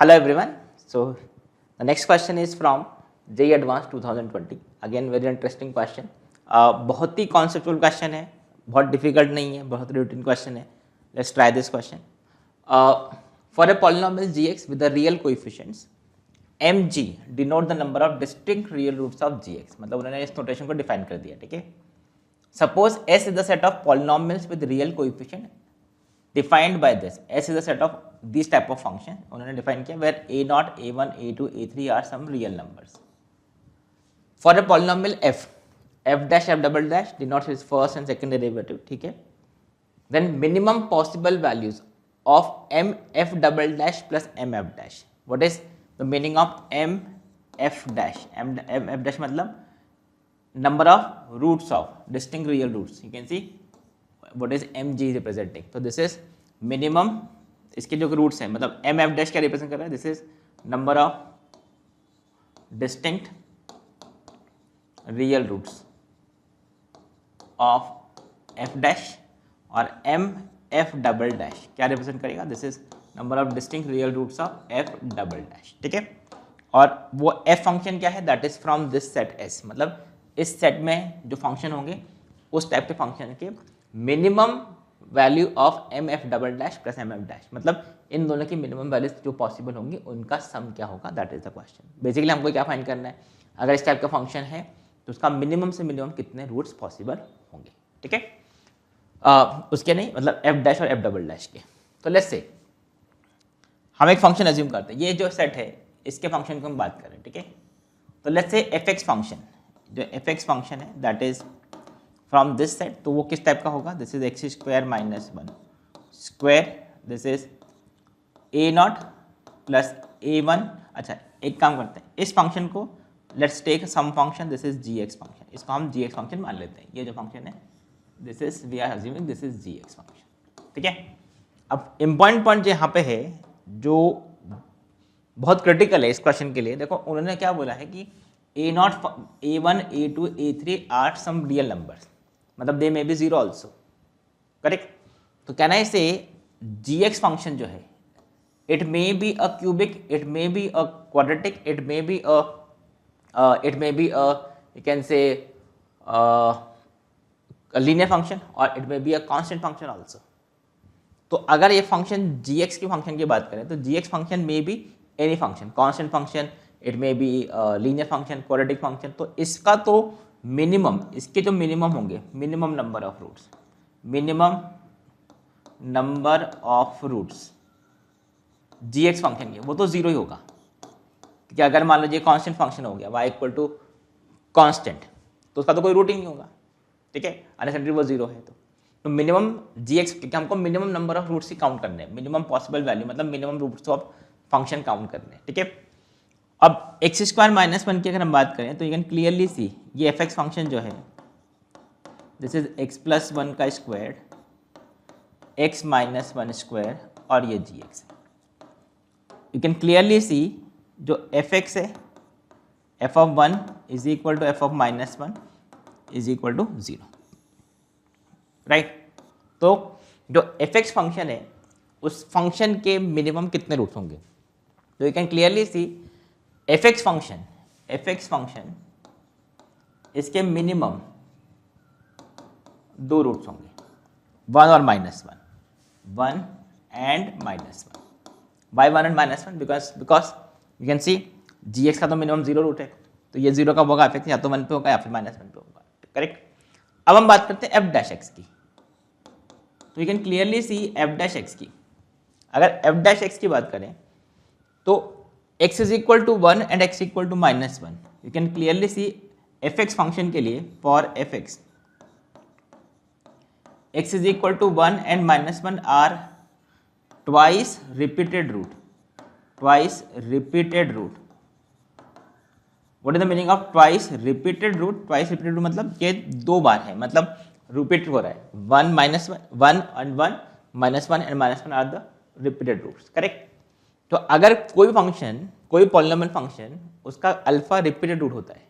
Hello everyone. So the next question is from JEE Advanced 2020. Again very interesting question. बहुत ही conceptual question है, बहुत difficult नहीं है, बहुत routine question है. Let's try this question. For a polynomial gx with the real coefficients, mg denote the number of distinct real roots of gx. मतलब उन्होंने इस notation को define कर दिया, ठीक है. Suppose S is the set of polynomials with real coefficient defined by this. S is a set of these type of function उन्होंने define किया where a0, a1, a2, a3 are some real numbers. For a polynomial f dash f double dash denotes its first and second derivative, ठीक है. Then minimum possible values of m f double dash plus m f dash. What is the meaning of m f dash? M f dash मतलब number of roots of distinct real roots. You can see what is mg representing. So this is minimum, इसके जो roots हैं मतलब M F dash क्या represent कर रहा है, this is number of distinct real roots of F dash, और M F double dash क्या रिप्रेजेंट करेगा, this is number of distinct real roots of F double dash, ठीक है. और वो एफ फंक्शन क्या है, that is from this set S, मतलब इस सेट में जो फंक्शन होंगे उस टाइप के फंक्शन के minimum value of M F double dash plus M F dash, मतलब इन दोनों की मिनिमम वैल्यूज जो पॉसिबल होंगी उनका सम क्या होगा, that is the question. Basically हमको क्या फाइंड करना है, अगर इस टाइप का फंक्शन है तो उसका मिनिमम से मिनिमम कितने रूट्स पॉसिबल होंगे, ठीक है. उसके नहीं मतलब एफ डैश और एफ डबल डैश के. तो लेट्स से हम एक फंक्शन एज्यूम करते हैं, ये जो सेट है इसके फंक्शन की हम बात करें, ठीक है. तो let's say F X function, जो एफ एक्स फंक्शन है that is from this set, तो वो किस टाइप का होगा, this is X square minus one square, this is A not plus A one. अच्छा एक काम करते हैं, इस फंक्शन को let's take some function, this is G x function, इसको हम जी एक्स फंक्शन मान लेते हैं. ये जो फंक्शन है this is we are assuming this is G x function, ठीक है. अब इम्पॉर्टेंट पॉइंट यहाँ पे है जो बहुत क्रिटिकल है इस क्वेश्चन के लिए. देखो उन्होंने क्या बोला है कि a nought, a one, a two, a three are some real numbers, मतलब they may be zero also, correct. तो कहना है इसे जी एक्स फंक्शन जो है it may be a cubic, it may be a quadratic, it may be you can say linear function, और it may be a constant function also. तो अगर ये फंक्शन जी एक्स की function की बात करें तो जी x function may be any function, constant function, it may be linear function, quadratic function. तो इसका तो मिनिमम, इसके जो मिनिमम होंगे, minimum number of roots, minimum number of roots G x function के वो तो जीरो ही होगा, क्योंकि अगर मान लीजिए कांस्टेंट फंक्शन हो गया y इक्वल टू कांस्टेंट, तो उसका तो कोई रूट ही नहीं होगा, ठीक है, अनसेंट्री वो जीरो है. तो मिनिमम जी एक्स, क्योंकि हमको मिनिमम नंबर ऑफ रूट्स ही काउंट करने हैं, मिनिमम पॉसिबल वैल्यू मतलब minimum roots of function count करने हैं, ठीक है. अब एक्स स्क्वायर माइनस वन की अगर हम बात करें तो यू कैन क्लियरली सी ये एफ एक्स फंक्शन जो है this is x plus one का square, x minus one square, और ये जी एक्स है. यू कैन क्लियरली सी जो एफ एक्स है, f of one is equal to f of minus one is equal to zero, right. तो जो F X function है उस function के मिनिमम कितने रूट्स होंगे, तो you can clearly see F X function इसके मिनिमम दो रूट्स होंगे, वन और minus one, one and minus one. By one and minus one because you can see G X का तो मिनिमम जीरो रूट है, तो ये जीरो का होगा एफ एक्स या तो वन पे होगा या फिर माइनस वन पे होगा, करेक्ट. अब हम बात करते हैं एफ डैश एक्स की. तो you can clearly see F dash X की, अगर एफ डैश एक्स की बात करें तो x is equal to one and x equal to minus one. You can clearly see F X function के लिए for F X x is equal to one and minus one are twice repeated root, twice repeated root. What is the meaning of twice repeated root, twice repeated root मतलब ये दो बार है, मतलब repeat हो रहा है, one minus one and one minus one and minus one are the repeated roots, correct. तो अगर कोई फंक्शन, कोई पॉलिनोमियल फंक्शन उसका अल्फा रिपीटेड रूट होता है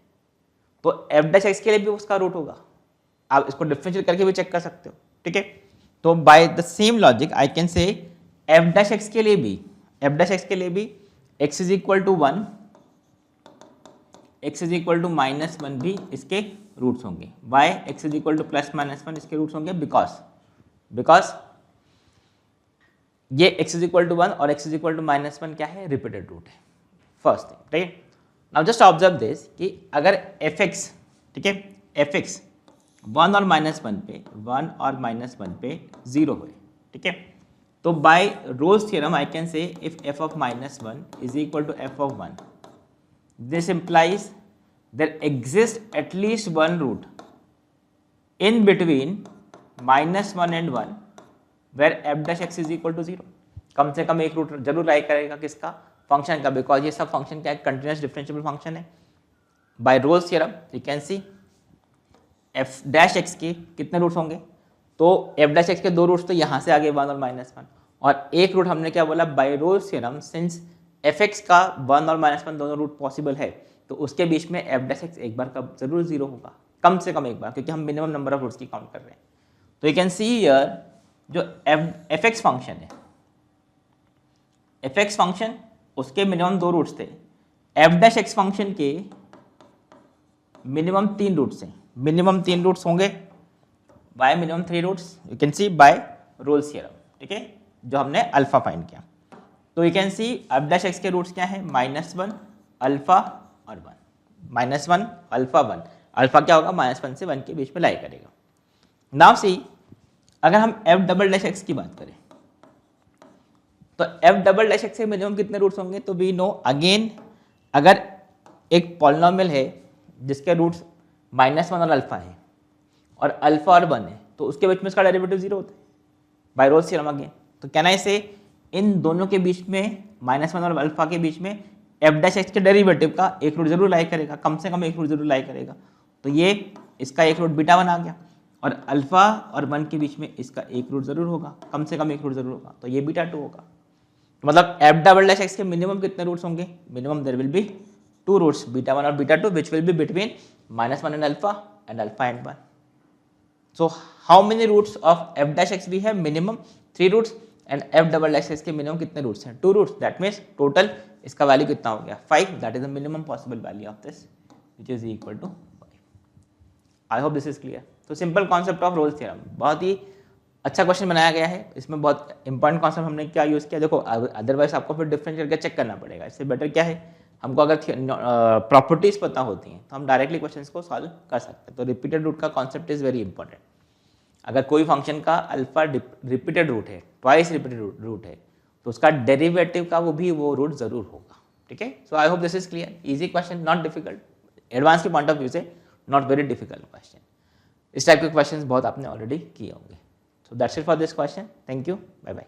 तो एफ डैश एक्स के लिए भी उसका रूट होगा. आप इसको डिफरेंशिएट करके भी चेक कर सकते हो, ठीक है. तो by the same logic I can say F dash X के लिए भी x is equal to 1, x is equal to -1 भी इसके रूट्स होंगे, y x is equal to +-1 इसके रूट्स होंगे, बिकॉज ये x इज इक्वल टू 1 और x इज इक्वल टू -1 क्या है, रिपीटेड रूट है, first thing, right. Now just observe this कि अगर fx, ठीक है, fx 1 और -1 पे 1 और -1 पे 0 हुए, ठीक है, तो by Rolle's theorem I can say if f of -1 is equal to f of 1, this implies there exists at least one root in between -1 and 1 where f dash x is equal to 0। कम से कम एक root जरूर लाई करेगा किसका, function का, because ये सब function क्या है, कंटिन्यूस डिफरेंशिएबल फंक्शन है। By Rolle's theorem you can see f dash x के कितने रूट्स होंगे, तो f डैश x के दो रूट्स तो यहाँ से आगे 1 और -1, और एक रूट हमने क्या बोला, by Rolle's theorem since fx का 1 और -1 दोनों रूट पॉसिबल है, तो उसके बीच में f डैश x एक बार का जरूर 0 होगा, कम से कम एक बार, क्योंकि हम मिनिमम नंबर ऑफ रूट्स की काउंट कर रहे हैं। तो यू कैन सी हियर जो fx फंक्शन है, fx फंक्शन उसके मिनिमम 2 रूट्स थे, f डैश x फंक्शन के मिनिमम 3 रूट्स हैं, मिनिमम 3 रूट्स होंगे, by minimum 3 roots you can see by Rolle's theorem, ठीक है, जो हमने अल्फा फाइंड किया। तो you can see f dash x के रूट्स क्या है, -1 अल्फा और 1, -1 अल्फा 1, अल्फा क्या होगा, -1 से 1 के बीच में लाई करेगा। नाउ सी अगर हम f डबल डैश x की बात करें, तो f डबल डैश x के मिनिमम कितने रूट्स होंगे, तो वी नो अगेन अगर एक पॉलिनोमियल है जिसके रूट्स -1 और अल्फा है और अल्फा और 1 है, तो उसके बीच में इसका डेरिवेटिव 0 होता है बाय रोल्स थ्योरम अगेन। तो कैन आई से इन दोनों के बीच में -1 और अल्फा के बीच में f डैश x के डेरिवेटिव का एक रूट जरूर लाई करेगा, कम से कम एक रूट जरूर लाई करेगा, तो ये इसका एक रूट बीटा 1 आ गया, और अल्फा और 1 के बीच में इसका एक रूट जरूर होगा, कम से कम एक रूट जरूर होगा, तो ये बीटा 2 होगा। मतलब f डबल डैश x के मिनिमम कितने रूट्स होंगे, minimum there will be 2 roots, beta 1 और beta 2, which will be between -1 and alpha and 1। So how many roots of f dash x we have, minimum 3 roots, and f double dash x के minimum कितने roots हैं, 2 roots, that means total इसका value कितना हो गया 5, that is the minimum possible value of this which is equal to 5। I hope this is clear। तो simple concept of Rolle's theorem, बहुत ही अच्छा क्वेश्चन बनाया गया है, इसमें बहुत इंपॉर्टेंट कॉन्सेप्ट हमने क्या यूज़ किया, देखो अदरवाइज आपको फिर डिफरेंस करके चेक करना पड़ेगा, इससे बेटर क्या है, हमको अगर प्रॉपर्टीज पता होती हैं तो हम डायरेक्टली क्वेश्चंस को सॉल्व कर सकते हैं। तो रिपीटेड रूट का कॉन्सेप्ट इज वेरी इंपॉर्टेंट। अगर कोई फंक्शन का अल्फा रिपीटेड रूट है, ट्वाइस रिपीटेड रूट है, तो उसका डेरिवेटिव का वो रूट जरूर होगा, ठीक है। So I hope this is clear, easy question, not difficult, advance के पॉइंट ऑफ व्यू से नॉट वेरी डिफिकल्ट क्वेश्चन। इस टाइप के क्वेश्चन बहुत आपने ऑलरेडी किए होंगे। So that's it for this question, thank you, bye bye.